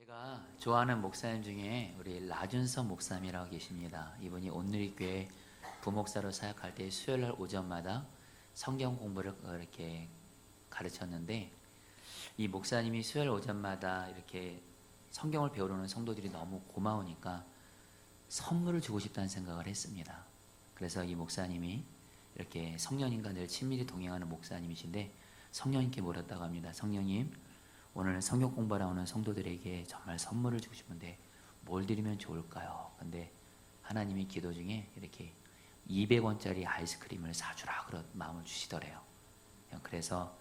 제가 좋아하는 목사님 중에 우리 라준서 목사님이라고 계십니다. 이분이 온누리교회 부목사로 사역할 때 수요일날 오전마다 성경 공부를 이렇게 가르쳤는데, 이 목사님이 수요일 오전마다 이렇게 성경을 배우려는 성도들이 너무 고마우니까 선물을 주고 싶다는 생각을 했습니다. 그래서 이 목사님이 이렇게 성령님과 늘 친밀히 동행하는 목사님이신데, 성령님께 물었다고 합니다. 성령님, 오늘 성경 공부하러 오는 성도들에게 정말 선물을 주고 싶은데 뭘 드리면 좋을까요? 근데 하나님이 기도 중에 이렇게 200원짜리 아이스크림을 사주라 그런 마음을 주시더래요. 그래서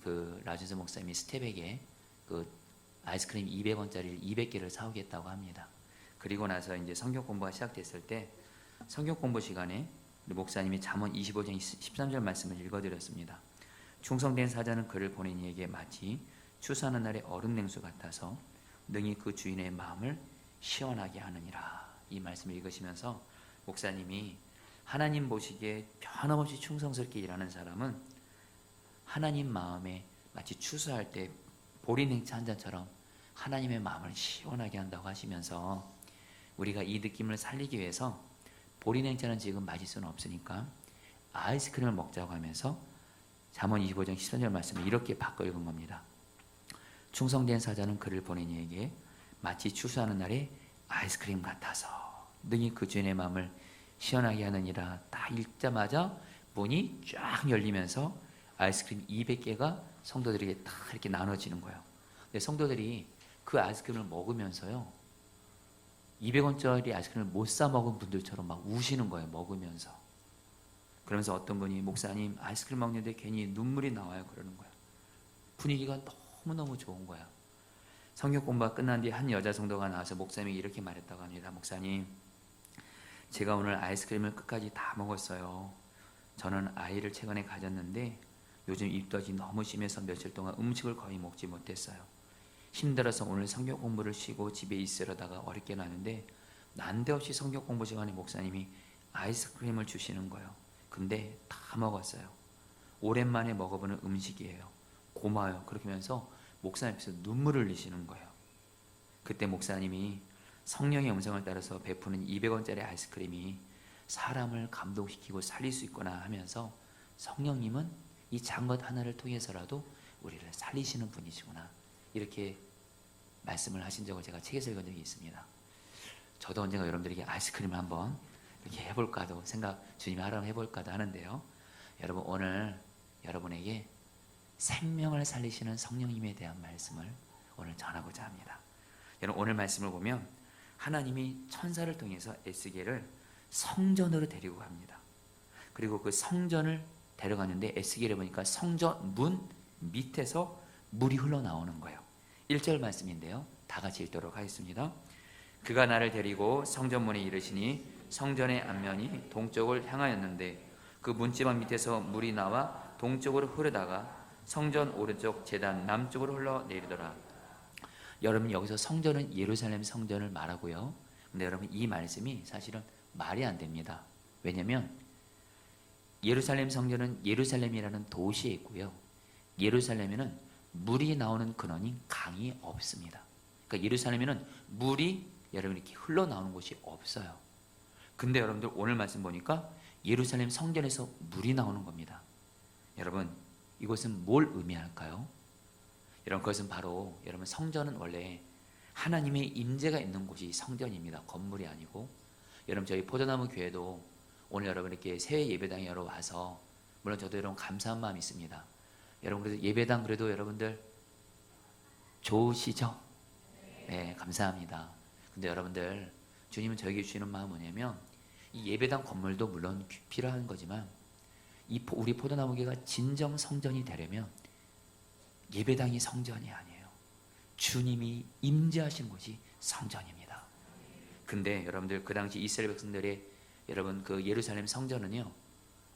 그 라준서 목사님이 스텝에게 그 아이스크림 200원짜리를 200개를 사오겠다고 합니다. 그리고 나서 이제 성경 공부가 시작됐을 때 성경 공부 시간에 목사님이 잠언 25장 13절 말씀을 읽어드렸습니다. 충성된 사자는 그를 보낸 이에게 마치 추수하는 날의 얼음 냉수 같아서 능히 그 주인의 마음을 시원하게 하느니라. 이 말씀을 읽으시면서 목사님이 하나님 보시기에 변함없이 충성스럽게 일하는 사람은 하나님 마음에 마치 추수할 때 보리냉차 한 잔처럼 하나님의 마음을 시원하게 한다고 하시면서, 우리가 이 느낌을 살리기 위해서 보리냉차는 지금 마실 수는 없으니까 아이스크림을 먹자고 하면서 잠언 25장 13절 말씀을 이렇게 바꿔 읽은 겁니다. 충성된 사자는 그를 보낸 이에게 마치 추수하는 날에 아이스크림 같아서 능히 그 주인의 마음을 시원하게 하느니라. 딱 읽자마자 문이 쫙 열리면서 아이스크림 200개가 성도들에게 딱 이렇게 나눠지는 거예요. 근데 성도들이 그 아이스크림을 먹으면서요, 200원짜리 아이스크림을 못 사 먹은 분들처럼 막 우시는 거예요, 먹으면서. 그러면서 어떤 분이 목사님 아이스크림 먹는데 괜히 눈물이 나와요 그러는 거예요. 분위기가 너무너무 좋은 거야. 성경 공부가 끝난 뒤 한 여자 성도가 나와서 목사님이 이렇게 말했다고 합니다. 목사님, 제가 오늘 아이스크림을 끝까지 다 먹었어요. 저는 아이를 최근에 가졌는데 요즘 입덧이 너무 심해서 며칠 동안 음식을 거의 먹지 못했어요. 힘들어서 오늘 성경 공부를 쉬고 집에 있으려다가 어렵게 나는데 난데없이 성경 공부 시간에 목사님이 아이스크림을 주시는 거예요. 근데 다 먹었어요. 오랜만에 먹어보는 음식이에요. 고마워요. 그렇게 하면서 목사님께서 눈물을 흘리시는 거예요. 그때 목사님이 성령의 음성을 따라서 베푸는 200원짜리 아이스크림이 사람을 감동시키고 살릴 수 있구나 하면서, 성령님은 이 작은 것 하나를 통해서라도 우리를 살리시는 분이시구나, 이렇게 말씀을 하신 적을 제가 책에서 읽은 적이 있습니다. 저도 언젠가 여러분들에게 아이스크림을 한번 이렇게 해볼까도 주님이 하라고 해볼까도 하는데요. 여러분, 오늘 여러분에게 생명을 살리시는 성령님에 대한 말씀을 오늘 전하고자 합니다. 여러분, 오늘 말씀을 보면 하나님이 천사를 통해서 에스겔을 성전으로 데리고 갑니다. 그리고 그 성전을 데려가는데 에스겔에 보니까 성전 문 밑에서 물이 흘러나오는 거예요. 1절 말씀인데요, 다 같이 읽도록 하겠습니다. 그가 나를 데리고 성전문에 이르시니 성전의 앞면이 동쪽을 향하였는데 그 문지방 밑에서 물이 나와 동쪽으로 흐르다가 성전 오른쪽 제단 남쪽으로 흘러내리더라. 여러분, 여기서 성전은 예루살렘 성전을 말하고요. 근데 여러분, 이 말씀이 사실은 말이 안 됩니다. 왜냐하면 예루살렘 성전은 예루살렘이라는 도시에 있고요, 예루살렘에는 물이 나오는 근원인 강이 없습니다. 그러니까 예루살렘에는 물이 여러분 이렇게 흘러나오는 곳이 없어요. 근데 여러분들 오늘 말씀 보니까 예루살렘 성전에서 물이 나오는 겁니다. 여러분, 이것은 뭘 의미할까요? 여러분, 그것은 바로, 여러분, 성전은 원래 하나님의 임재가 있는 곳이 성전입니다. 건물이 아니고. 여러분, 저희 포도나무 교회도 오늘 여러분 이렇게 새 예배당에 여러 와서, 물론 저도 여러분 감사한 마음이 있습니다. 여러분, 그래도 예배당 그래도 여러분들 좋으시죠? 네, 감사합니다. 근데 여러분들, 주님은 저에게 주시는 마음은 뭐냐면, 이 예배당 건물도 물론 필요한 거지만 우리 포도나무교회가 진정 성전이 되려면 예배당이 성전이 아니에요. 주님이 임재하신 곳이 성전입니다. 근데 여러분들, 그 당시 이스라엘 백성들의 여러분 그 예루살렘 성전은요,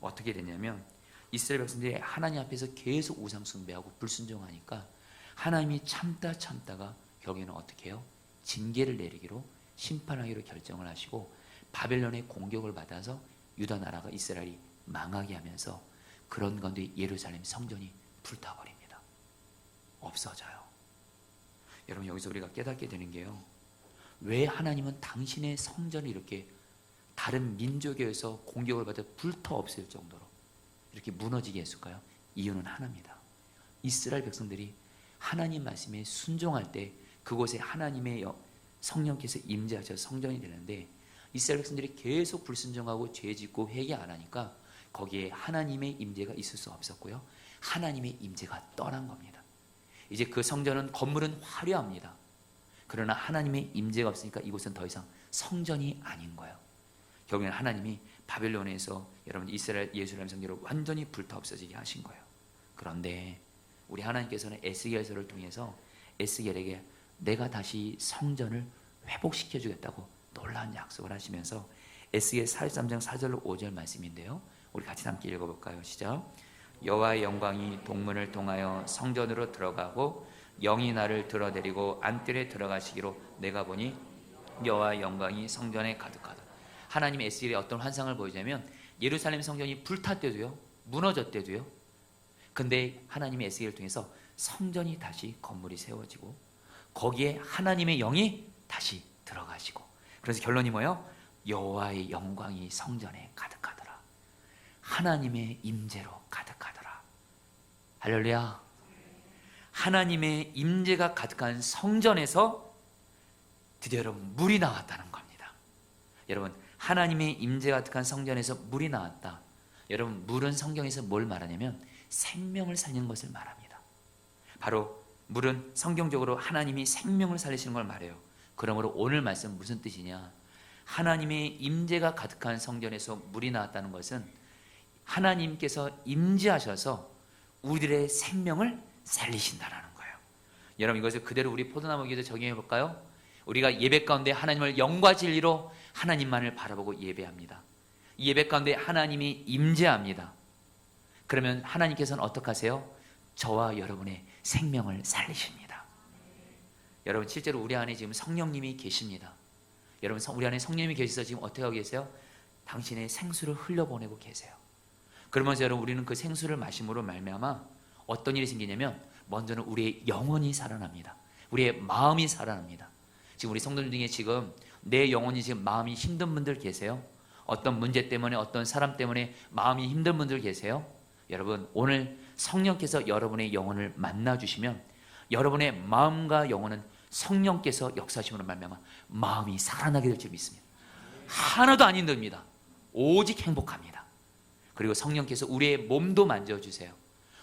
어떻게 됐냐면, 이스라엘 백성들이 하나님 앞에서 계속 우상 숭배하고 불순종하니까 하나님이 참다가 결국에는 어떻게 해요? 징계를 내리기로, 심판하기로 결정을 하시고 바벨론의 공격을 받아서 유다 나라가, 이스라엘이 망하게 하면서 그런 건데 예루살렘 성전이 불타버립니다. 없어져요. 여러분 여기서 우리가 깨닫게 되는 게요, 왜 하나님은 당신의 성전을 이렇게 다른 민족에 의해서 공격을 받아 불타 없앨 정도로 이렇게 무너지게 했을까요? 이유는 하나입니다. 이스라엘 백성들이 하나님 말씀에 순종할 때 그곳에 하나님의 성령께서 임재하셔서 성전이 되는데, 이스라엘 백성들이 계속 불순종하고 죄짓고 회개 안 하니까 거기에 하나님의 임재가 있을 수 없었고요, 하나님의 임재가 떠난 겁니다. 이제 그 성전은, 건물은 화려합니다. 그러나 하나님의 임재가 없으니까 이곳은 더 이상 성전이 아닌 거예요. 결국엔 하나님이 바벨론에서 여러분 이스라엘 예루살렘 성전을 완전히 불타 없어지게 하신 거예요. 그런데 우리 하나님께서는 에스겔서를 통해서 에스겔에게 내가 다시 성전을 회복시켜 주겠다고 놀라운 약속을 하시면서, 에스겔 43장 4절로 5절 말씀인데요, 우리 같이 함께 읽어볼까요? 시작. 여호와의 영광이 동문을 통하여 성전으로 들어가고 영이 나를 들어내리고 안뜰에 들어가시기로 내가 보니 여호와의 영광이 성전에 가득하다. 하나님 에스겔이 어떤 환상을 보이냐면, 예루살렘 성전이 불탔대도요, 무너졌대도요, 근데 하나님의 에스겔을 통해서 성전이 다시 건물이 세워지고 거기에 하나님의 영이 다시 들어가시고, 그래서 결론이 뭐예요? 여호와의 영광이 성전에 가득하더라. 하나님의 임재로 가득하더라. 할렐루야. 하나님의 임재가 가득한 성전에서 드디어 여러분 물이 나왔다는 겁니다. 여러분 하나님의 임재가 가득한 성전에서 물이 나왔다. 여러분 물은 성경에서 뭘 말하냐면 생명을 살리는 것을 말합니다. 바로 물은 성경적으로 하나님이 생명을 살리시는 걸 말해요. 그러므로 오늘 말씀 무슨 뜻이냐? 하나님의 임재가 가득한 성전에서 물이 나왔다는 것은 하나님께서 임재하셔서 우리들의 생명을 살리신다는 거예요. 여러분 이것을 그대로 우리 포도나무 기도 적용해 볼까요? 우리가 예배 가운데 하나님을 영과 진리로 하나님만을 바라보고 예배합니다. 이 예배 가운데 하나님이 임재합니다. 그러면 하나님께서는 어떻게 하세요? 저와 여러분의 생명을 살리십니다. 여러분 실제로 우리 안에 지금 성령님이 계십니다. 여러분 우리 안에 성령님이 계셔서 지금 어떻게 하고 계세요? 당신의 생수를 흘려보내고 계세요. 그러면서 여러분 우리는 그 생수를 마심으로 말미암아 어떤 일이 생기냐면, 먼저는 우리의 영혼이 살아납니다. 우리의 마음이 살아납니다. 지금 우리 성도들 중에 지금 내 영혼이 지금 마음이 힘든 분들 계세요? 어떤 문제 때문에, 어떤 사람 때문에 마음이 힘든 분들 계세요? 여러분 오늘 성령께서 여러분의 영혼을 만나주시면 여러분의 마음과 영혼은 성령께서 역사하심으로 말미암아 마음이 살아나게 될 줄 믿습니다. 하나도 안 힘듭니다. 오직 행복합니다. 그리고 성령께서 우리의 몸도 만져주세요.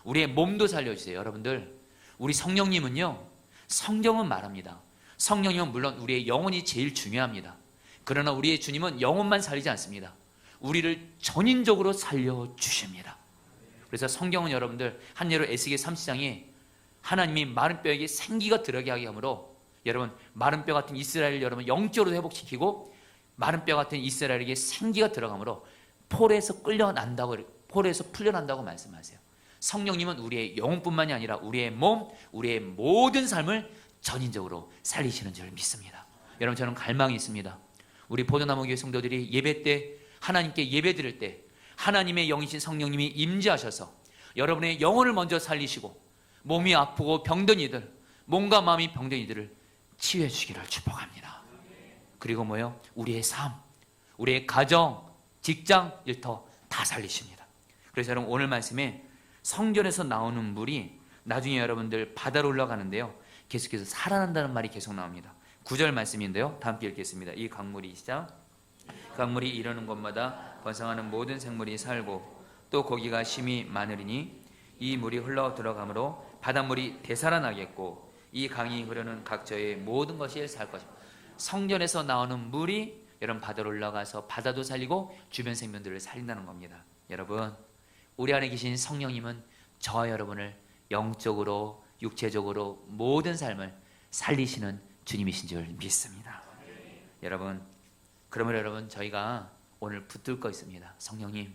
우리의 몸도 살려주세요. 여러분들 우리 성령님은요, 성경은 말합니다. 성령님은 물론 우리의 영혼이 제일 중요합니다. 그러나 우리의 주님은 영혼만 살리지 않습니다. 우리를 전인적으로 살려주십니다. 그래서 성경은 여러분들 한 예로 에스겔 30장에 하나님이 마른 뼈에게 생기가 들어가게 하게 하므로, 여러분 마른 뼈 같은 이스라엘 여러분 영적으로 회복시키고 마른 뼈 같은 이스라엘에게 생기가 들어가므로 폴에서 끌려난다고, 폴에서 풀려난다고 말씀하세요. 성령님은 우리의 영혼뿐만이 아니라 우리의 몸, 우리의 모든 삶을 전인적으로 살리시는 줄 믿습니다. 여러분 저는 갈망이 있습니다. 우리 포도나무 교회 성도들이 예배 때, 하나님께 예배 드릴 때 하나님의 영이신 성령님이 임재하셔서 여러분의 영혼을 먼저 살리시고 몸이 아프고 병든 이들, 몸과 마음이 병든 이들을 치유해 주시기를 축복합니다. 그리고 뭐요? 우리의 삶, 우리의 가정, 직장, 일터 다 살리십니다. 그래서 여러분 오늘 말씀에 성전에서 나오는 물이 나중에 여러분들 바다로 올라가는데요, 계속해서 살아난다는 말이 계속 나옵니다. 9절 말씀인데요, 다 함께 읽겠습니다. 이 강물이 시작. 강물이 이르는 곳마다 번성하는 모든 생물이 살고 또 고기가 심히 많으리니 이 물이 흘러 들어가므로 바닷물이 되살아나겠고 이 강이 흐르는 각처의 모든 것이 살 것입니다. 성전에서 나오는 물이 여러분 바다로 올라가서 바다도 살리고 주변 생명들을 살린다는 겁니다. 여러분 우리 안에 계신 성령님은 저와 여러분을 영적으로 육체적으로 모든 삶을 살리시는 주님이신 줄 믿습니다. 여러분 그러면 여러분 저희가 오늘 붙들 거 있습니다. 성령님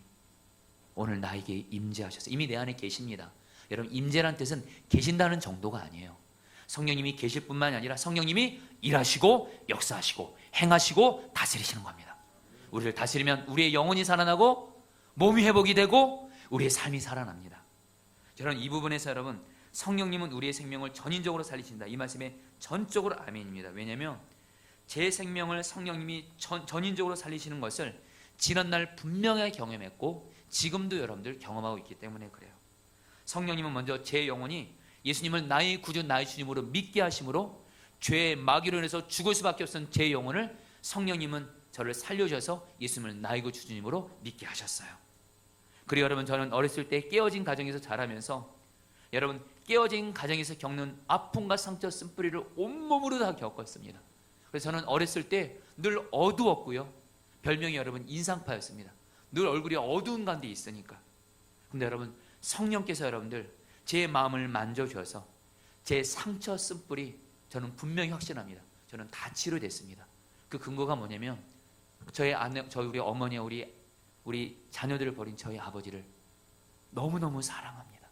오늘 나에게 임재하셔서, 이미 내 안에 계십니다. 여러분 임재란 뜻은 계신다는 정도가 아니에요. 성령님이 계실 뿐만이 아니라 성령님이 일하시고 역사하시고 행하시고 다스리시는 겁니다. 우리를 다스리면 우리의 영혼이 살아나고 몸이 회복이 되고 우리의 삶이 살아납니다. 여러분 이 부분에서 여러분 성령님은 우리의 생명을 전인적으로 살리신다. 이 말씀에 전적으로 아멘입니다. 왜냐하면 제 생명을 성령님이 전인적으로 살리시는 것을 지난날 분명하게 경험했고 지금도 여러분들 경험하고 있기 때문에 그래요. 성령님은 먼저 제 영혼이 예수님을 나의 구주 나의 주님으로 믿게 하심으로 죄의 마귀로 인해서 죽을 수밖에 없었던 제 영혼을 성령님은 저를 살려주셔서 예수님을 나의 구주 주님으로 믿게 하셨어요. 그리고 여러분, 저는 어렸을 때 깨어진 가정에서 자라면서 여러분, 깨어진 가정에서 겪는 아픔과 상처 쓴뿌리를 온몸으로 다 겪었습니다. 그래서 저는 어렸을 때 늘 어두웠고요, 별명이 여러분 인상파였습니다. 늘 얼굴이 어두운 가운데 있으니까. 근데 여러분, 성령께서 여러분들 제 마음을 만져주셔서 제 상처 쓴뿌리 저는 분명히 확신합니다. 저는 다 치료됐습니다. 그 근거가 뭐냐면 저희 아내, 우리 어머니와 우리 자녀들을 버린 저희 아버지를 너무너무 사랑합니다.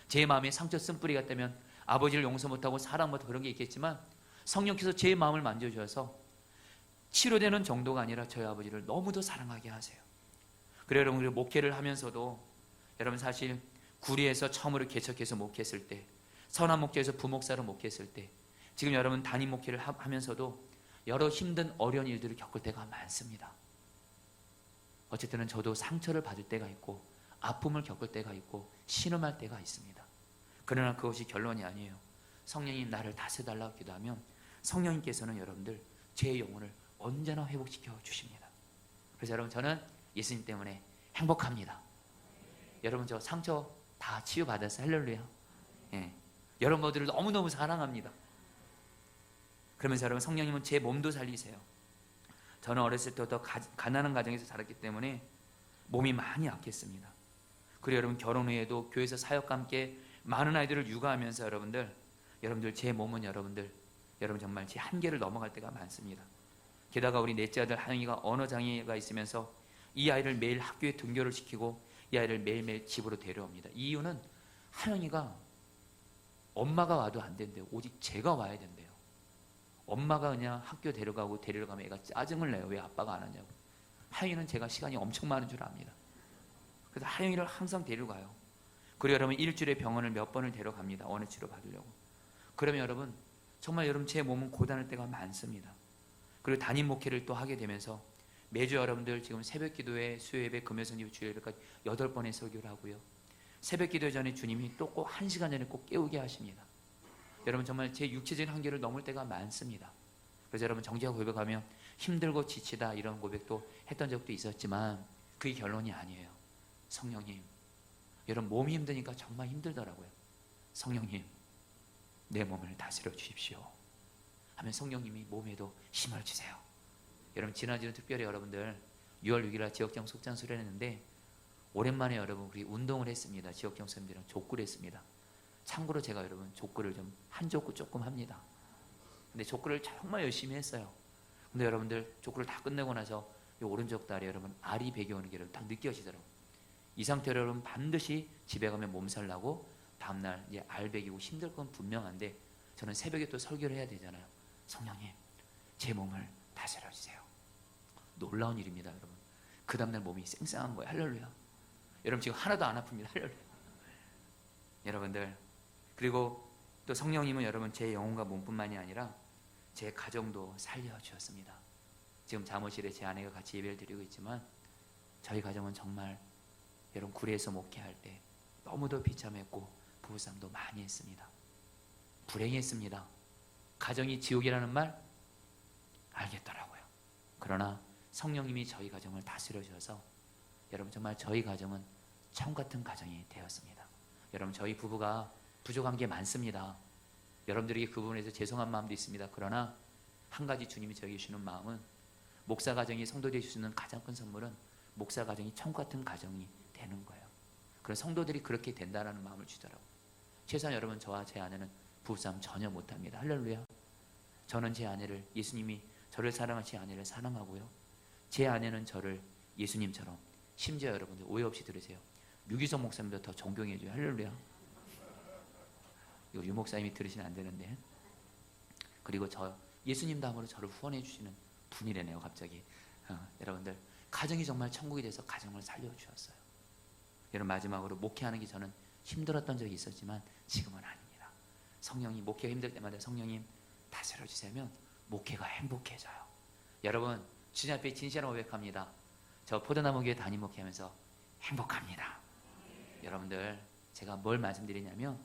제 마음에 상처 쓴뿌리 같다면 아버지를 용서 못하고 사랑 못하고 그런 게 있겠지만 성령께서 제 마음을 만져주셔서 치료되는 정도가 아니라 저희 아버지를 너무도 사랑하게 하세요. 그래요, 여러분, 우리 목회를 하면서도 여러분 사실 구리에서 처음으로 개척해서 목회했을 때, 선한 목회에서 부목사로 목회했을 때, 지금 여러분 담임 목회를 하면서도 여러 힘든 어려운 일들을 겪을 때가 많습니다. 어쨌든 저도 상처를 받을 때가 있고 아픔을 겪을 때가 있고 신음할 때가 있습니다. 그러나 그것이 결론이 아니에요. 성령님 나를 다스려달라고 기도하면 성령님께서는 여러분들 제 영혼을 언제나 회복시켜 주십니다. 그래서 여러분, 저는 예수님 때문에 행복합니다. 여러분, 저 상처 다 치유받았어요. 할렐루야. 예. 여러분들을 너무너무 사랑합니다. 그러면서 여러분, 성령님은 제 몸도 살리세요. 저는 어렸을 때부터 가난한 가정에서 자랐기 때문에 몸이 많이 약했습니다. 그리고 여러분, 결혼 후에도 교회에서 사역과 함께 많은 아이들을 육아하면서 여러분들 제 몸은 여러분 정말 제 한계를 넘어갈 때가 많습니다. 게다가 우리 넷째 아들 하영이가 언어장애가 있으면서 이 아이를 매일 학교에 등교를 시키고 이 아이를 매일매일 집으로 데려옵니다. 이 이유는 하영이가 엄마가 와도 안 된대요. 오직 제가 와야 된대요. 엄마가 그냥 학교 데려가고 데리러 가면 애가 짜증을 내요. 왜 아빠가 안 하냐고. 하영이는 제가 시간이 엄청 많은 줄 압니다. 그래서 하영이를 항상 데려가요. 그리고 여러분, 일주일에 병원을 몇 번을 데려갑니다. 언어 치료 받으려고. 그러면 여러분, 정말 여러분 제 몸은 고단할 때가 많습니다. 그리고 담임 목회를 또 하게 되면서 매주 여러분들 지금 새벽 기도회, 수요 예배, 금요 성교, 주일 예배까지 8번의 설교를 하고요. 새벽 기도 전에 주님이 또 꼭 1시간 전에 꼭 깨우게 하십니다. 여러분, 정말 제 육체적인 한계를 넘을 때가 많습니다. 그래서 여러분, 정직하게 고백하면 힘들고 지치다 이런 고백도 했던 적도 있었지만 그게 결론이 아니에요. 성령님, 여러분 몸이 힘드니까 정말 힘들더라고요. 성령님, 내 몸을 다스려 주십시오 하면 성령님이 몸에도 힘을 주세요. 여러분, 지난주는 특별히 여러분들 6월 6일 지역정 속장 수련했는데 오랜만에 여러분 우리 운동을 했습니다. 지역정 선생님들이랑 족구를 했습니다. 참고로 제가 여러분 족구를 좀 한 족구 조금 합니다. 근데 족구를 정말 열심히 했어요. 근데 여러분들 족구를 다 끝내고 나서 이 오른쪽 다리에 여러분 알이 배겨오는 게 딱 느껴지더라고요. 이 상태로 여러분 반드시 집에 가면 몸살 나고 다음날 이제 알 배기고 힘들 건 분명한데 저는 새벽에 또 설교를 해야 되잖아요. 성령님, 제 몸을 다스려 주세요. 놀라운 일입니다, 여러분. 그 다음날 몸이 쌩쌩한 거예요. 할렐루야. 여러분 지금 하나도 안 아픕니다. 할렐루야. 여러분들, 그리고 또 성령님은 여러분 제 영혼과 몸뿐만이 아니라 제 가정도 살려주셨습니다. 지금 사무실에 제 아내가 같이 예배를 드리고 있지만 저희 가정은 정말 여러분 구리에서 목회할 때 너무도 비참했고 부부싸움도 많이 했습니다. 불행했습니다. 가정이 지옥이라는 말 알겠더라고요. 그러나 성령님이 저희 가정을 다스려 주셔서 여러분 정말 저희 가정은 청 같은 가정이 되었습니다. 여러분, 저희 부부가 부족한 게 많습니다. 여러분들에게 그 부분에서 죄송한 마음도 있습니다. 그러나 한 가지 주님이 저에게 주시는 마음은 목사 가정이 성도들이 주시는 가장 큰 선물은 목사 가정이 청 같은 가정이 되는 거예요. 그런 성도들이 그렇게 된다는 마음을 주더라고요. 최소한 여러분, 저와 제 아내는 부부싸움 전혀 못합니다. 할렐루야. 저는 제 아내를, 예수님이 저를 사랑하신 아내를 사랑하고요, 제 아내는 저를 예수님처럼, 심지어 여러분들 오해 없이 들으세요, 유기성 목사님도 더 존경해줘요. 할렐루야. 이거 유 목사님이 들으시면 안 되는데. 그리고 저 예수님 다음으로 저를 후원해 주시는 분이래네요. 갑자기 여러분들, 가정이 정말 천국이 돼서 가정을 살려주셨어요. 여러분, 마지막으로 목회하는 게 저는 힘들었던 적이 있었지만 지금은 아닙니다. 성령님, 목회가 힘들 때마다 성령님 다스려 주시면 목회가 행복해져요. 여러분, 주님 앞에 진실한 고백합니다. 저 포도나무 교회 담임 목회하면서 행복합니다. 여러분들, 제가 뭘 말씀드리냐면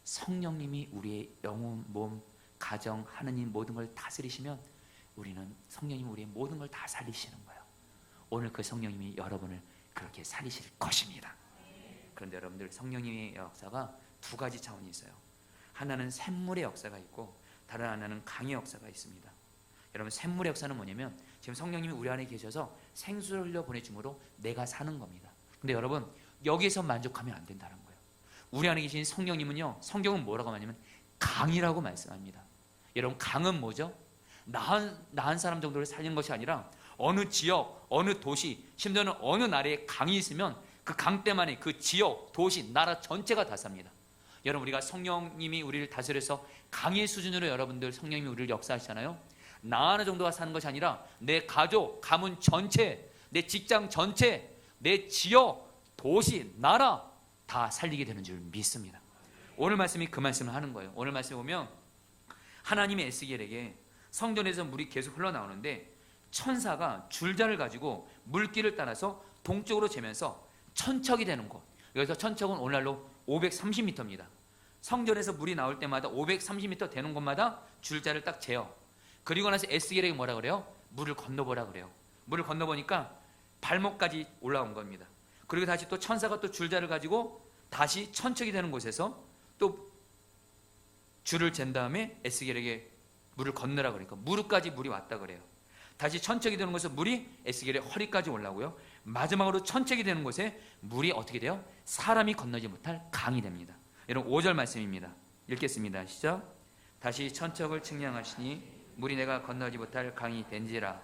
성령님이 우리의 영혼, 몸, 가정, 하느님 모든 걸 다스리시면 우리는 성령님이 우리의 모든 걸 다 살리시는 거예요. 오늘 그 성령님이 여러분을 그렇게 살리실 것입니다. 그런데 여러분들, 성령님의 역사가 두 가지 차원이 있어요. 하나는 샘물의 역사가 있고 다른 하나는 강의 역사가 있습니다. 여러분, 샘물의 역사는 뭐냐면 지금 성령님이 우리 안에 계셔서 생수를 흘려 보내줌으로 내가 사는 겁니다. 근데 여러분, 여기서 만족하면 안 된다는 거예요. 우리 안에 계신 성령님은요, 성경은 뭐라고 하냐면 강이라고 말씀합니다. 여러분, 강은 뭐죠? 나한 사람 정도를 살리는 것이 아니라 어느 지역, 어느 도시, 심지어는 어느 나라에 강이 있으면 그 강 때만에 그 지역, 도시, 나라 전체가 다 삽니다. 여러분, 우리가 성령님이 우리를 다스려서 강의 수준으로 여러분들 성령님이 우리를 역사하시잖아요. 나 하나 정도가 사는 것이 아니라 내 가족, 가문 전체, 내 직장 전체, 내 지역, 도시, 나라 다 살리게 되는 줄 믿습니다. 오늘 말씀이 그 말씀을 하는 거예요. 오늘 말씀에 보면 하나님의 에스겔에게 성전에서 물이 계속 흘러나오는데 천사가 줄자를 가지고 물길을 따라서 동쪽으로 재면서 천척이 되는 곳, 여기서 천척은 오늘날로 530m입니다. 성전에서 물이 나올 때마다 530m 되는 곳마다 줄자를 딱 재요. 그리고 나서 에스겔에게 뭐라 그래요? 물을 건너보라 그래요. 물을 건너보니까 발목까지 올라온 겁니다. 그리고 다시 또 천사가 또 줄자를 가지고 다시 천척이 되는 곳에서 또 줄을 잰 다음에 에스겔에게 물을 건너라 그러니까 무릎까지 물이 왔다 그래요. 다시 천척이 되는 곳에서 물이 에스겔의 허리까지 올라오고요. 마지막으로 천척이 되는 곳에 물이 어떻게 돼요? 사람이 건너지 못할 강이 됩니다. 여러분, 5절 말씀입니다. 읽겠습니다. 시작. 다시 천척을 측량하시니 물이 내가 건너지 못할 강이 된지라.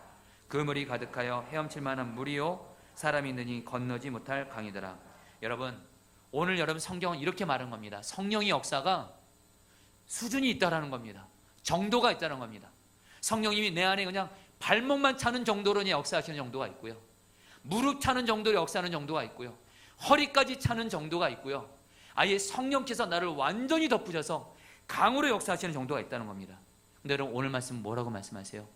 그 물이 가득하여 헤엄칠 만한 물이요 사람이 있느니 건너지 못할 강이더라. 여러분, 오늘 여러분 성경은 이렇게 말한 겁니다. 성령의 역사가 수준이 있다라는 겁니다. 정도가 있다는 겁니다. 성령님이 내 안에 그냥 발목만 차는 정도로 역사하시는 정도가 있고요. 무릎 차는 정도로 역사하는 정도가 있고요. 허리까지 차는 정도가 있고요. 아예 성령께서 나를 완전히 덮으셔서 강으로 역사하시는 정도가 있다는 겁니다. 근데 여러분, 오늘 말씀 뭐라고 말씀하세요?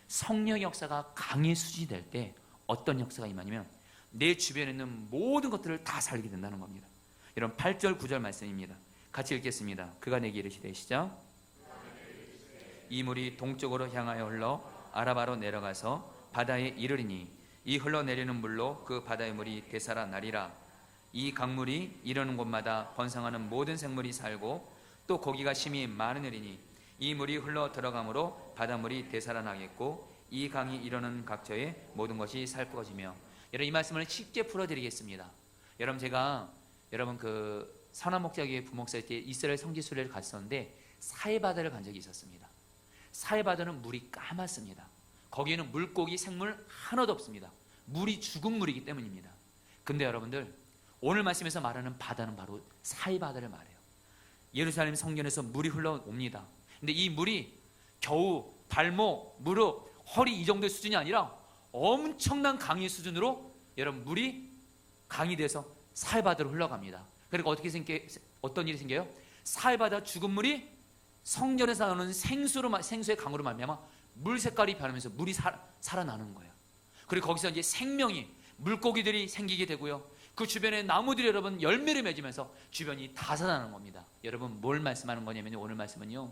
성령의 역사가 강의 수준이 될 때 어떤 역사가 임하냐면 내 주변에 있는 모든 것들을 다 살게 된다는 겁니다. 여러분, 8절 9절 말씀입니다. 같이 읽겠습니다. 그가 내게 이르시되, 시작. 이 물이 동쪽으로 향하여 흘러 아라바로 내려가서 바다에 이르리니 이 흘러내리는 물로 그 바다의 물이 되살아나리라. 이 강물이 이르는 곳마다 번성하는 모든 생물이 살고 또 고기가 심히 많으리니 이 물이 흘러 들어가므로 바닷물이 되살아나겠고 이 강이 이르는 각처에 모든 것이 살 것이며. 여러분, 이 말씀을 쉽게 풀어드리겠습니다. 여러분, 제가 여러분 그 선한목자교회 부목사일 때 이스라엘 성지순례를 갔었는데 사해바다를 간 적이 있었습니다. 사해바다는 물이 까맣습니다. 거기에는 물고기, 생물 하나도 없습니다. 물이 죽은 물이기 때문입니다. 근데 여러분들, 오늘 말씀에서 말하는 바다는 바로 사해바다를 말해요. 예루살렘 성전에서 물이 흘러옵니다. 근데 이 물이 겨우 발목, 무릎, 허리 이 정도의 수준이 아니라 엄청난 강의 수준으로 여러분 물이 강이 돼서 사해바다로 흘러갑니다. 그러니까 어떤 일이 생겨요? 사해바다 죽은 물이 성전에서 나오는 생수의 강으로 말미암아 물 색깔이 변하면서 물이 살아나는 거예요. 그리고 거기서 이제 생명이, 물고기들이 생기게 되고요. 그 주변에 나무들이 여러분 열매를 맺으면서 주변이 다 살아나는 겁니다. 여러분, 뭘 말씀하는 거냐면요, 오늘 말씀은요,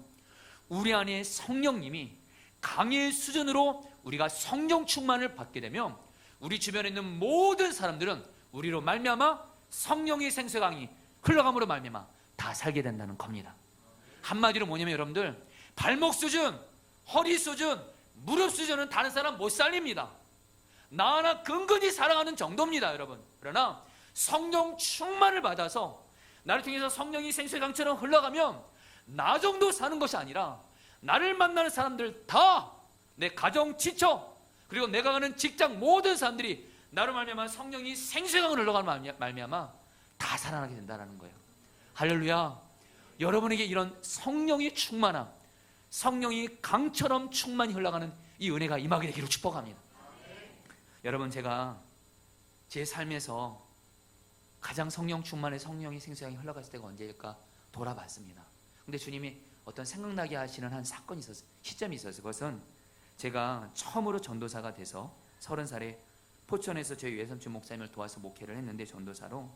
우리 안에 성령님이 강의 수준으로 우리가 성령 충만을 받게 되면 우리 주변에 있는 모든 사람들은 우리로 말미암아 성령의 생수의 강이 흘러감으로 말미암아 다 살게 된다는 겁니다. 한마디로 뭐냐면 여러분들, 발목 수준, 허리 수준, 무릎 수준은 다른 사람 못 살립니다. 나 하나 근근히 사랑하는 정도입니다, 여러분. 그러나 성령 충만을 받아서 나를 통해서 성령이 생수의 강처럼 흘러가면 나 정도 사는 것이 아니라 나를 만나는 사람들 다, 내 가정, 지처, 그리고 내가 가는 직장 모든 사람들이 나로 말미암아 성령이 생수의 강을 흘러가는 말미암아 다 살아나게 된다는 거예요. 할렐루야. 여러분에게 이런 성령이 충만함, 성령이 강처럼 충만히 흘러가는 이 은혜가 임하게 되기를 축복합니다. 여러분, 제가 제 삶에서 가장 성령 충만의 성령이 생수강이 흘러갔을 때가 언제일까 돌아봤습니다. 근데 주님이 어떤 생각나게 하시는 한 사건이 있었어요. 시점이 있었어요. 그것은 제가 처음으로 전도사가 돼서 30살에 포천에서 저희 외삼촌 목사님을 도와서 목회를 했는데 전도사로,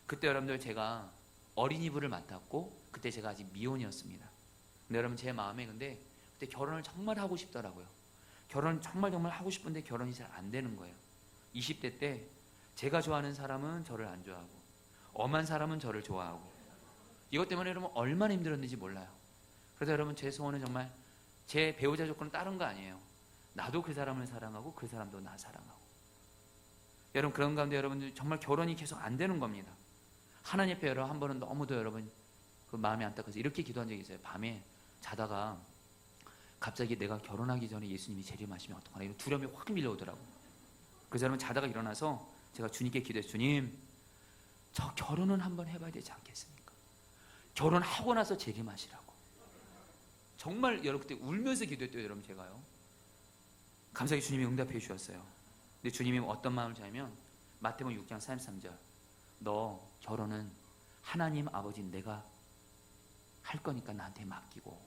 그때 여러분들 제가 어린이부를 맡았고 그때 제가 아직 미혼이었습니다. 근데 여러분 제 마음에 근데 그때 결혼을 정말 하고 싶더라고요. 결혼 정말 하고 싶은데 결혼이 잘 안 되는 거예요. 20대 때 제가 좋아하는 사람은 저를 안 좋아하고 엄한 사람은 저를 좋아하고, 이것 때문에 여러분 얼마나 힘들었는지 몰라요. 그래서 여러분 제 소원은 정말 제 배우자 조건은 다른 거 아니에요. 나도 그 사람을 사랑하고 그 사람도 나 사랑하고. 여러분 그런 가운데 여러분들 정말 결혼이 계속 안 되는 겁니다. 하나님 앞에 여러분 한 번은 너무도 여러분 그 마음이 안타까워서 이렇게 기도한 적이 있어요. 밤에 자다가 갑자기 내가 결혼하기 전에 예수님이 재림하시면 어떡하나 이런 두려움이 확 밀려오더라고요. 그래서 여러분 자다가 일어나서 제가 주님께 기도했어요. 주님, 저 결혼은 한번 해봐야 되지 않겠습니까? 결혼하고 나서 재림하시라고. 정말 여러분 그때 울면서 기도했대요. 여러분 제가요. 감사하게 주님이 응답해 주셨어요. 근데 주님이 어떤 마음을 주냐면 마태복음 6장 33절, 너 결혼은 하나님 아버지 내가 할 거니까 나한테 맡기고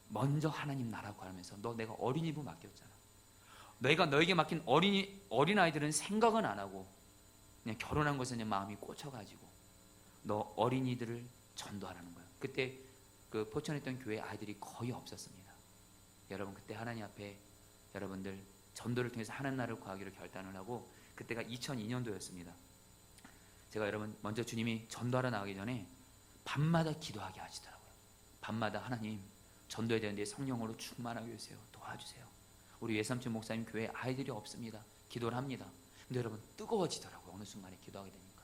먼저 하나님 나라고 하면서 너 내가 어린이부 맡겼잖아. 내가 너에게 맡긴 어린아이들은 생각은 안 하고 그냥 결혼한 것에 그냥 마음이 꽂혀가지고 너 어린이들을 전도하라는 거예요. 그때 그 포천했던 교회 아이들이 거의 없었습니다. 여러분 그때 하나님 앞에 여러분들 전도를 통해서 하나님 나라를 구하기로 결단을 하고, 그때가 2002년도였습니다. 제가 여러분 먼저 주님이 전도하러 나가기 전에 밤마다 기도하게 하시더라고요. 밤마다 하나님 전도해야 되는데 성령으로 충만하게 해주세요. 도와주세요. 우리 외삼촌 목사님 교회에 아이들이 없습니다. 기도를 합니다. 근데 여러분 뜨거워지더라고요. 어느 순간에 기도하게 되니까.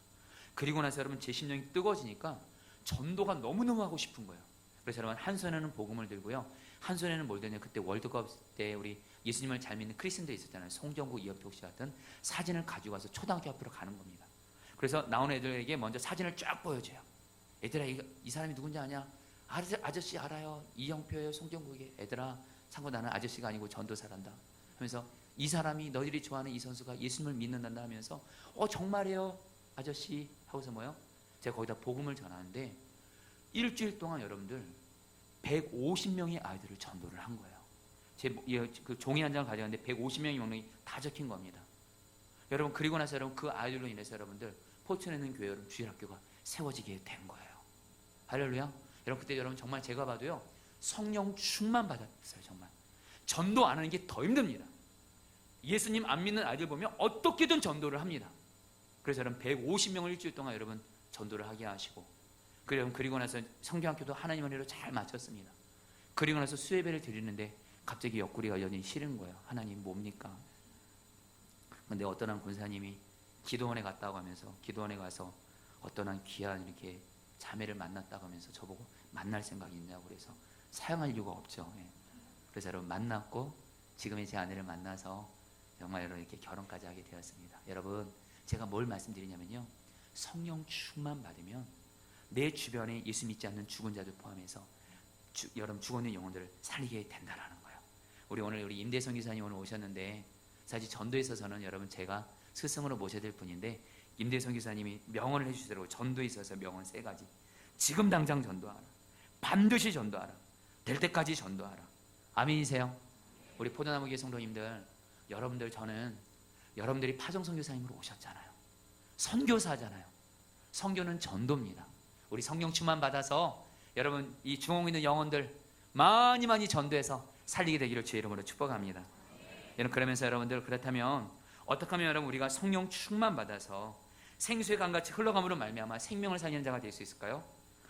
그리고 나서 여러분 제 심령이 뜨거워지니까 전도가 너무너무 하고 싶은 거예요. 그래서 여러분 한 손에는 복음을 들고요. 한 손에는 뭘 드냐, 그때 월드컵 때 우리 예수님을 잘 믿는 크리스천들 있었잖아요. 송정구, 이혁표 씨 같은 사진을 가지고 와서 초등학교 앞으로 가는 겁니다. 그래서 나온 애들에게 먼저 사진을 쫙 보여줘요. 얘들아 이 사람이 누군지 아냐? 아저씨 알아요. 이영표예요. 송정국이에요. 애들아 참고 나는 아저씨가 아니고 전도사란다 하면서 이 사람이 너희들이 좋아하는 이 선수가 예수님을 믿는단다 하면서 정말이에요 아저씨 하고서 뭐요? 제가 거기다 복음을 전하는데 일주일 동안 여러분들 150명의 아이들을 전도를 한 거예요. 그 종이 한 장을 가져갔는데 150명의 명령이 다 적힌 겁니다. 여러분 그리고 나서 여러분 그 아이들로 인해서 여러분들 포천에 있는 교회 여러분 주일학교가 세워지게 된 거예요. 할렐루야. 여러분 그때 여러분 정말 제가 봐도요 성령 충만 받았어요. 정말 전도 안 하는 게 더 힘듭니다. 예수님 안 믿는 아이들 보면 어떻게든 전도를 합니다. 그래서 여러분 150명을 일주일 동안 여러분 전도를 하게 하시고, 그리고 나서 성경학교도 하나님 은혜로 잘 마쳤습니다. 그리고 나서 수예배를 드리는데 갑자기 옆구리가 여전히 싫은 거예요. 하나님 뭡니까? 근데 어떤 한 권사님이 기도원에 갔다고 하면서 기도원에 가서 어떤 한 귀한 이렇게 자매를 만났다고 하면서 저보고 만날 생각이 있냐고, 그래서 사용할 이유가 없죠. 그래서 여러분 만났고 지금의 제 아내를 만나서 정말 여러분 이렇게 결혼까지 하게 되었습니다. 여러분 제가 뭘 말씀드리냐면요, 성령 충만 받으면 내 주변에 예수 믿지 않는 죽은 자들 포함해서 여러분 죽어있는 영혼들을 살리게 된다라는 거예요. 우리 임대성 기사님 오늘 오셨는데 사실 전도에 있어서는 여러분 제가 스승으로 모셔야 될 분인데 임대성 기사님이 명언을 해주시더라고요. 전도에 있어서 명언 3가지. 지금 당장 전도하라. 반드시 전도하라. 될 때까지 전도하라. 아멘이세요? 우리 포도나무 교회 성도님들, 여러분들 저는 여러분들이 파종 선교사님으로 오셨잖아요. 선교사잖아요. 선교는 전도입니다. 우리 성령 충만 받아서 여러분 이 중홍 있는 영혼들 많이 전도해서 살리게 되기를 주의 이름으로 축복합니다. 여러분 그러면서 여러분들 그렇다면 어떻게 하면 여러분 우리가 성령 충만 받아서 생수의 강같이 흘러감으로 말미암아 생명을 살리는 자가 될 수 있을까요?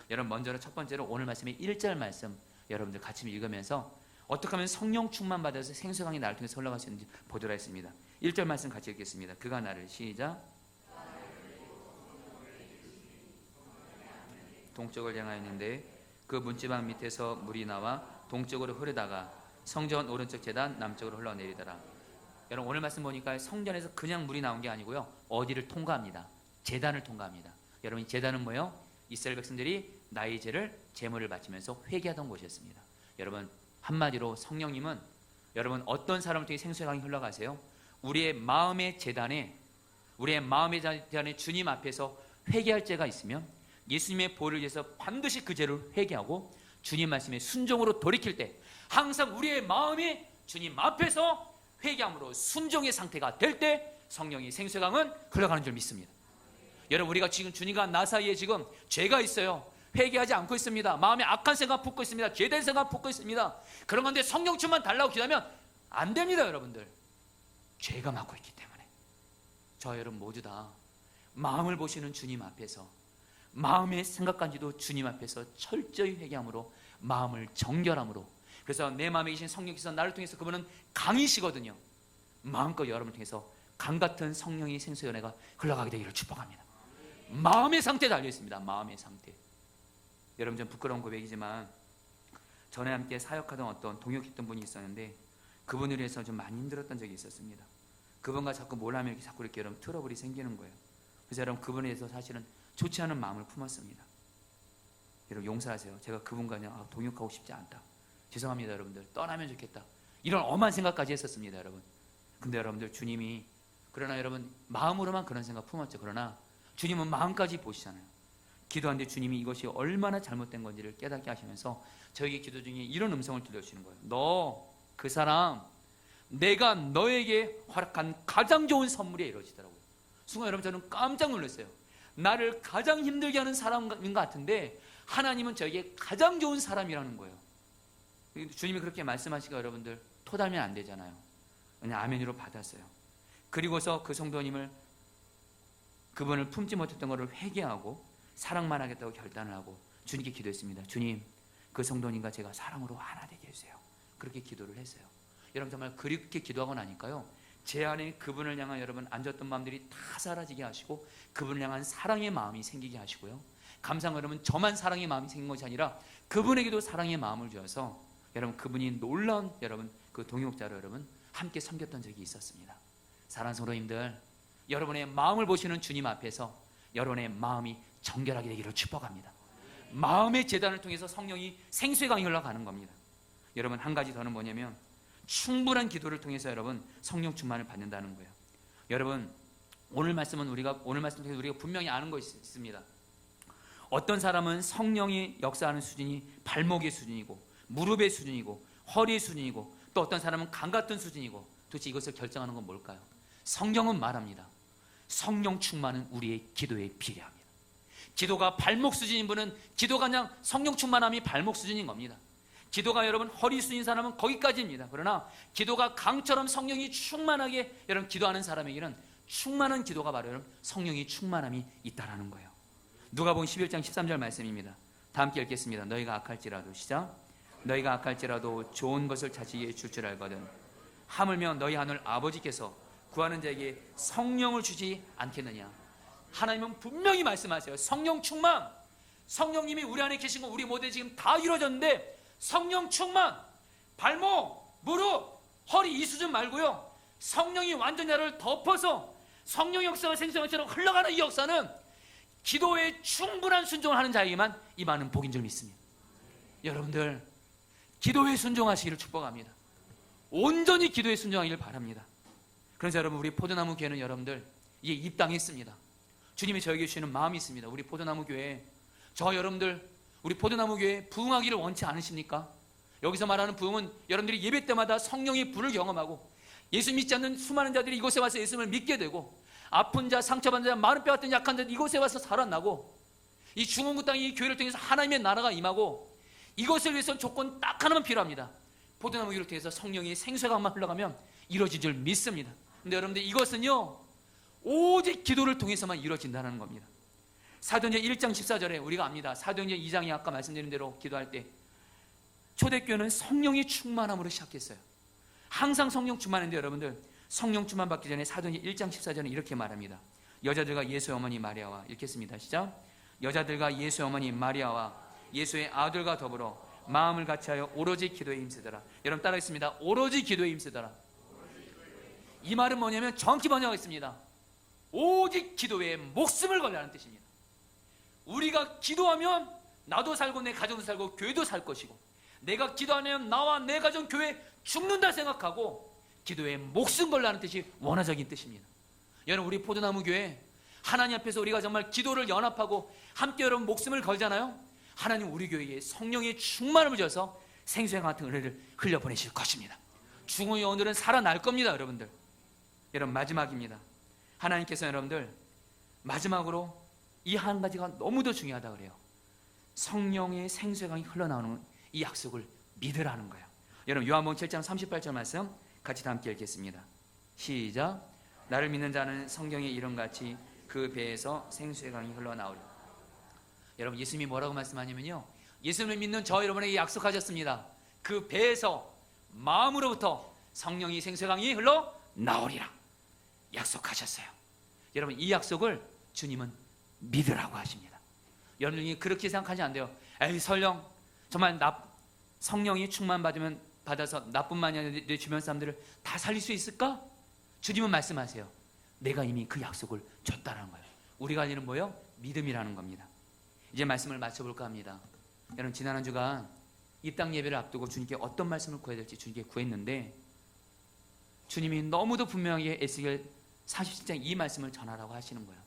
여러분 먼저 첫 번째로 오늘 말씀의 1절 말씀 여러분들 같이 읽으면서 어떻게 하면 성령 충만 받아서 생수의 강이 나를 통해서 흘러갈 수 있는지 보도록 하겠습니다. 1절 말씀 같이 읽겠습니다. 그가 나를 시작. 동쪽을 향하였는데 그 문지방 밑에서 물이 나와 동쪽으로 흐르다가 성전 오른쪽 제단 남쪽으로 흘러내리더라. 여러분 오늘 말씀 보니까 성전에서 그냥 물이 나온 게 아니고요, 어디를 통과합니다. 제단을 통과합니다. 여러분 이 제단은 뭐예요? 이스라엘 백성들이 나의 죄를 제물을 바치면서 회개하던 곳이었습니다. 여러분 한마디로 성령님은 여러분 어떤 사람을 통해 생수의 강이 흘러가세요? 우리의 마음의 제단에 우리의 마음에 대한 주님 앞에서 회개할 죄가 있으면 예수님의 보혈을 위해서 반드시 그 죄를 회개하고 주님 말씀에 순종으로 돌이킬 때 항상 우리의 마음이 주님 앞에서 회개함으로 순종의 상태가 될 때 성령의 생수강은 흘러가는 줄 믿습니다. 여러분, 우리가 지금 주님과 나 사이에 지금 죄가 있어요. 회개하지 않고 있습니다. 마음에 악한 생각 품고 있습니다. 죄된 생각 품고 있습니다. 그런 건데 성령 충만 달라고 기도하면 안 됩니다. 여러분들, 죄가 맡고 있기 때문에 저 여러분 모두 다 마음을 보시는 주님 앞에서 마음의 생각까지도 주님 앞에서 철저히 회개함으로 마음을 정결함으로, 그래서 내 마음에 계신 성령께서 나를 통해서 그분은 강이시거든요. 마음껏 여러분을 통해서 강같은 성령의 생수 연회가 흘러가게 되기를 축복합니다. 마음의 상태에 달려 있습니다. 마음의 상태. 여러분, 좀 부끄러운 고백이지만 전에 함께 사역하던 어떤 동역했던 분이 있었는데 그분을 위해서 좀 많이 힘들었던 적이 있었습니다. 그분과 자꾸 뭘 하면 이렇게 자꾸 이렇게 여러분 트러블이 생기는 거예요. 그래서 여러분 그분에 대해서 사실은 좋지 않은 마음을 품었습니다. 여러분 용서하세요. 제가 그분과 그냥 동역하고 싶지 않다. 죄송합니다. 여러분들, 떠나면 좋겠다. 이런 엄한 생각까지 했었습니다. 여러분. 근데 여러분들, 주님이, 그러나 여러분 마음으로만 그런 생각 품었죠. 그러나 주님은 마음까지 보시잖아요. 기도하는데 주님이 이것이 얼마나 잘못된 건지를 깨닫게 하시면서 저에게 기도 중에 이런 음성을 들려주시는 거예요. 너 그 사람, 내가 너에게 허락한 가장 좋은 선물이 이루어지더라고요. 순간 여러분 저는 깜짝 놀랐어요. 나를 가장 힘들게 하는 사람인 것 같은데 하나님은 저에게 가장 좋은 사람이라는 거예요. 주님이 그렇게 말씀하시니까 여러분들 토달면 안 되잖아요. 그냥 아멘으로 받았어요. 그리고서 그 성도님을, 그분을 품지 못했던 것을 회개하고 사랑만 하겠다고 결단을 하고 주님께 기도했습니다. 주님, 그 성도님과 제가 사랑으로 하나 되게 해주세요. 그렇게 기도를 했어요. 여러분 정말 그렇게 기도하고 나니까요, 제 안에 그분을 향한 여러분 앉았던 마음들이 다 사라지게 하시고 그분을 향한 사랑의 마음이 생기게 하시고요, 감사한 여러분 저만 사랑의 마음이 생긴 것이 아니라 그분에게도 사랑의 마음을 주어서 여러분 그분이 놀라운 여러분 그 동역자로 여러분 함께 섬겼던 적이 있었습니다. 사랑하는 성도님들, 여러분의 마음을 보시는 주님 앞에서 여러분의 마음이 정결하게 되기를 축복합니다. 마음의 제단을 통해서 성령이 생수의 강이 흘러가는 겁니다. 여러분, 한 가지 더는 뭐냐면 충분한 기도를 통해서 여러분 성령 충만을 받는다는 거예요. 여러분, 오늘 말씀 통해서 우리가 분명히 아는 것이 있습니다. 어떤 사람은 성령이 역사하는 수준이 발목의 수준이고 무릎의 수준이고 허리의 수준이고, 또 어떤 사람은 강 같은 수준이고, 도대체 이것을 결정하는 건 뭘까요? 성경은 말합니다. 성령 충만은 우리의 기도에 비례합니다. 기도가 발목 수준인 분은 기도가 그냥 성령 충만함이 발목 수준인 겁니다. 기도가 여러분 허리 수준인 사람은 거기까지입니다. 그러나 기도가 강처럼 성령이 충만하게 여러분 기도하는 사람에게는 충만한 기도가 바로 여러분 성령이 충만함이 있다라는 거예요. 누가복음 11장 13절 말씀입니다. 다 함께 읽겠습니다. 너희가 악할지라도, 시작. 너희가 악할지라도 좋은 것을 자식에게 줄 줄 알거든 하물며 너희 하늘 아버지께서 구하는 자에게 성령을 주지 않겠느냐. 하나님은 분명히 말씀하세요. 성령 충만, 성령님이 우리 안에 계신 건 우리 모두에 지금 다 이루어졌는데 성령 충만, 발목, 무릎, 허리 이 수준 말고요, 성령이 완전히 나를 덮어서 성령 역사가 생수처럼 흘러가는 이 역사는 기도에 충분한 순종을 하는 자에게만 임하는 복인 줄 믿습니다. 여러분들, 기도에 순종하시기를 축복합니다. 온전히 기도에 순종하기를 바랍니다. 그래서 여러분, 우리 포도나무 교회는 여러분들 이게 입당했습니다. 주님이 저에게 주시는 마음이 있습니다. 우리 포도나무 교회, 저 여러분들 우리 포도나무 교회 부흥하기를 원치 않으십니까? 여기서 말하는 부흥은 여러분들이 예배 때마다 성령의 불을 경험하고 예수 믿지 않는 수많은 자들이 이곳에 와서 예수님을 믿게 되고, 아픈 자, 상처받은 자, 마른 뼈 같은 약한 자 이곳에 와서 살아나고, 이 중원구 땅 이 교회를 통해서 하나님의 나라가 임하고, 이것을 위해서는 조건 딱 하나만 필요합니다. 포도나무 교회를 통해서 성령의 생수강만 흘러가면 이루어질 줄 믿습니다. 근데 여러분들 이것은요 오직 기도를 통해서만 이루어진다는 겁니다. 사도행전 1장 14절에 우리가 압니다. 사도행전 2장이 아까 말씀드린 대로 기도할 때 초대교회는 성령이 충만함으로 시작했어요. 항상 성령 충만한데 여러분들, 성령 충만 받기 전에 사도행전 1장 14절은 이렇게 말합니다. 여자들과 예수의 어머니 마리아와, 읽겠습니다. 시작. 여자들과 예수의 어머니 마리아와 예수의 아들과 더불어 마음을 같이하여 오로지 기도에 힘쓰더라. 여러분 따라하겠습니다. 오로지 기도에 힘쓰더라. 이 말은 뭐냐면 정확히 번역하겠습니다. 오직 기도에 목숨을 걸라는 뜻입니다. 우리가 기도하면 나도 살고 내 가정도 살고 교회도 살 것이고, 내가 기도하면 나와 내 가정 교회 죽는다 생각하고 기도에 목숨 걸라는 뜻이 원어적인 뜻입니다. 여러분, 우리 포도나무 교회 하나님 앞에서 우리가 정말 기도를 연합하고 함께 여러분 목숨을 걸잖아요. 하나님 우리 교회에 성령의 충만함을 줘서 생수의 같은 은혜를 흘려보내실 것입니다. 죽은 영혼들은 살아날 겁니다. 여러분들, 여러분 마지막입니다. 하나님께서 여러분들 마지막으로 이 한 가지가 너무도 중요하다 그래요. 성령의 생수의 강이 흘러나오는 이 약속을 믿으라는 거예요. 여러분, 요한복음 7장 38절 말씀 같이 다 함께 읽겠습니다. 시작. 나를 믿는 자는 성경의 이름같이 그 배에서 생수의 강이 흘러나오리. 여러분, 예수님이 뭐라고 말씀하냐면요, 예수님을 믿는 저 여러분에게 약속하셨습니다. 그 배에서 마음으로부터 성령이 생수의 강이 흘러나오리라 약속하셨어요. 여러분, 이 약속을 주님은 믿으라고 하십니다. 여러분이 그렇게 생각하지 안 돼요. 에이, 설령 정말 성령이 받아서 나뿐만이 아니라 내 주변 사람들을 다 살릴 수 있을까? 주님은 말씀하세요. 내가 이미 그 약속을 줬다는 거예요. 우리가 할 일은 뭐예요? 믿음이라는 겁니다. 이제 말씀을 마쳐볼까 합니다. 여러분, 지난 한 주간 입당 예배를 앞두고 주님께 어떤 말씀을 구해야 될지 주님께 구했는데, 주님이 너무도 분명하게 에스겔 47장 이 말씀을 전하라고 하시는 거예요.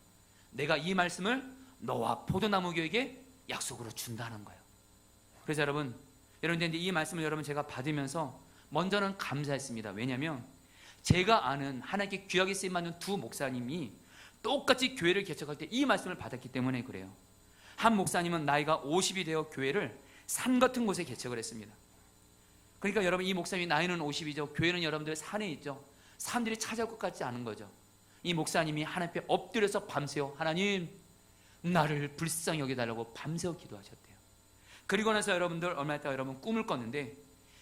내가 이 말씀을 너와 포도나무 교에게 약속으로 준다는 거예요. 그래서 여러분 이 말씀을 여러분 제가 받으면서 먼저는 감사했습니다. 왜냐하면 제가 아는 하나님께 귀하게 쓰임받는 두 목사님이 똑같이 교회를 개척할 때 이 말씀을 받았기 때문에 그래요. 한 목사님은 나이가 50이 되어 교회를 산 같은 곳에 개척을 했습니다. 그러니까 여러분, 이 목사님이 나이는 50이죠. 교회는 여러분들 산에 있죠. 사람들이 찾아올 것 같지 않은 거죠. 이 목사님이 하나님 앞에 엎드려서 밤새워 하나님 나를 불쌍히 여겨달라고 밤새워 기도하셨대요. 그리고 나서 여러분들 얼마 있다가 여러분 꿈을 꿨는데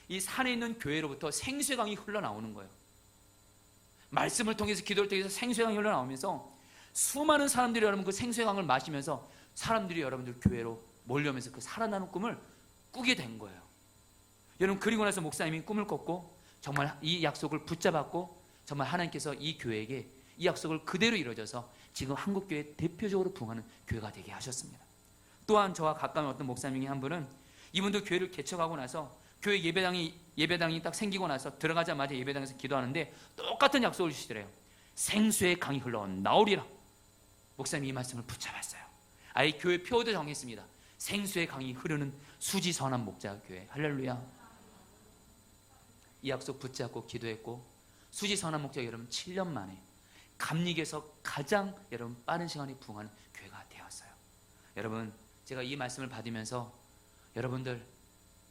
이 산에 있는 교회로부터 생수의 강이 흘러나오는 거예요. 말씀을 통해서, 기도를 통해서 생수의 강이 흘러나오면서 수많은 사람들이 여러분 그 생수의 강을 마시면서 사람들이 여러분들 교회로 몰려오면서 그 살아나는 꿈을 꾸게 된 거예요. 여러분, 그리고 나서 목사님이 꿈을 꿨고 정말 이 약속을 붙잡았고 정말 하나님께서 이 교회에게 이 약속을 그대로 이루어져서 지금 한국교회 대표적으로 부흥하는 교회가 되게 하셨습니다. 또한 저와 가까운 어떤 목사님 중에 한 분은 이분도 교회를 개척하고 나서 교회 예배당이 딱 생기고 나서 들어가자마자 예배당에서 기도하는데 똑같은 약속을 주시더래요. 생수의 강이 흘러나오리라. 목사님이 이 말씀을 붙잡았어요. 아예 교회 표어도 정했습니다. 생수의 강이 흐르는 수지선한 목자교회. 할렐루야. 이 약속 붙잡고 기도했고 수지선한 목자 여러분 7년 만에 감리교에서 가장 여러분 빠른 시간에 부흥하는 교회가 되었어요. 여러분, 제가 이 말씀을 받으면서 여러분들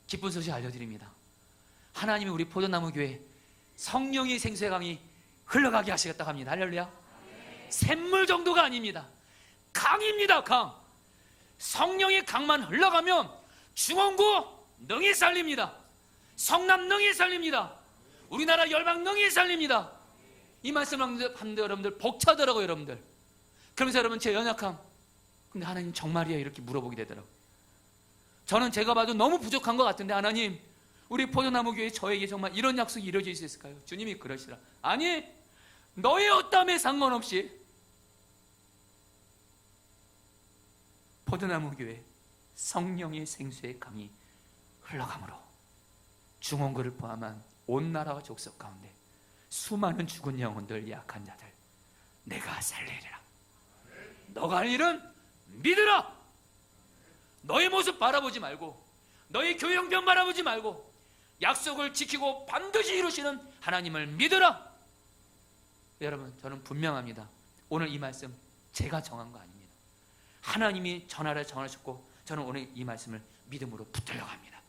기쁜 소식 알려드립니다. 하나님이 우리 포도나무 교회 성령의 생수의 강이 흘러가게 하시겠다고 합니다. 할렐루야. 샘물 정도가 아닙니다. 강입니다. 강. 성령의 강만 흘러가면 중원구 능히 살립니다. 성남 능히 살립니다. 우리나라 열방 능히 살립니다. 이 말씀을 하는데 여러분들 벅차더라고요. 여러분들 그러면서 여러분 제 연약함, 근데 하나님 정말이에요? 이렇게 물어보게 되더라고요. 저는 제가 봐도 너무 부족한 것 같은데 하나님, 우리 포도나무 교회 저에게 정말 이런 약속이 이루어질 수 있을까요? 주님이 그러시라. 아니, 너의 어땀에 상관없이 포도나무 교회 성령의 생수의 강이 흘러가므로 중원구를 포함한 온 나라와 족속 가운데 수많은 죽은 영혼들, 약한 자들 내가 살리리라. 너가 할 일은 믿으라. 너의 모습 바라보지 말고, 너의 교회 형편 바라보지 말고 약속을 지키고 반드시 이루시는 하나님을 믿으라. 여러분, 저는 분명합니다. 오늘 이 말씀 제가 정한 거 아닙니다. 하나님이 전하셨고 저는 오늘 이 말씀을 믿음으로 붙들려고 합니다.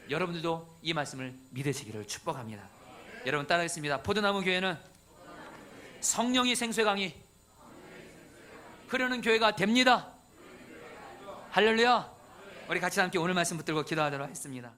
여러분들도 이 말씀을 믿으시기를 축복합니다. 여러분 따라하겠습니다. 포도나무 교회는 성령의 생수의 강이 흐르는 교회가 됩니다. 할렐루야. 우리 같이 함께 오늘 말씀 붙들고 기도하도록 하겠습니다.